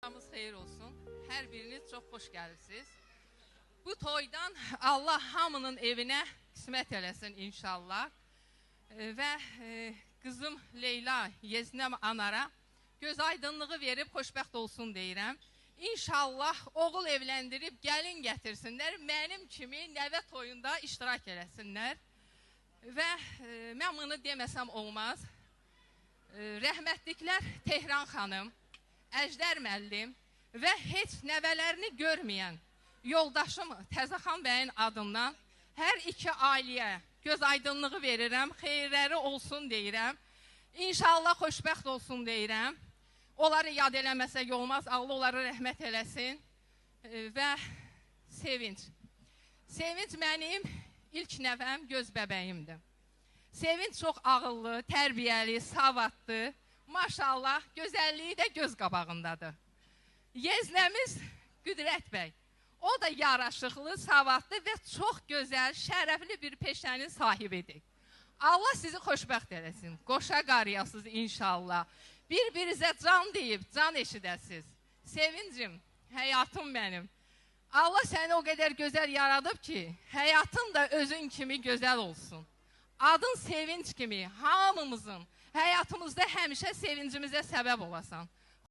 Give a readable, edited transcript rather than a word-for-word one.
Namaz xeyir olsun. Hər biriniz çox xoş gəlirsiniz. Bu toydan Allah hamının evinə qismət eləsin inşallah. Və qızım Leyla Yeznəm Anara göz aydınlığı verib xoşbəxt olsun deyirəm. İnşallah oğul evləndirib gəlin gətirsinlər, mənim kimi nəvə toyunda iştirak eləsinlər. Və mən bunu deməsəm olmaz. Rəhmətliklər Tehran xanım, Əjdər müəllim və heç nəvələrini görməyən yoldaşım Təzəxan bəyin adından hər iki ailəyə göz aydınlığı verirəm, xeyirləri olsun deyirəm. İnşallah xoşbəxt olsun deyirəm. Onları yad eləməsək olmaz, Allah onları rəhmət eləsin. Və Sevinç. Sevinç mənim ilk nəvəm, göz bəbəyimdir. Sevinç çox ağıllı, tərbiyəli, savadlı. Maşallah, gözəlliyi də göz qabağındadır. Yeznəmiz Qüdrət bəy. O da yaraşıqlı, savadlı və çox gözəl, şərəfli bir peşənin sahibidir. Allah sizi xoşbəxt eləsin. Qoşa qarıyasınız inşallah. Bir-birinizə can deyib, can eşidəsiniz. Sevincim, həyatım mənim. Allah səni o qədər gözəl yaradıb ki, həyatın da özün kimi gözəl olsun. Adın Sevinç kimi hamımızın həyatımızda həmişə sevincimizə səbəb olasan.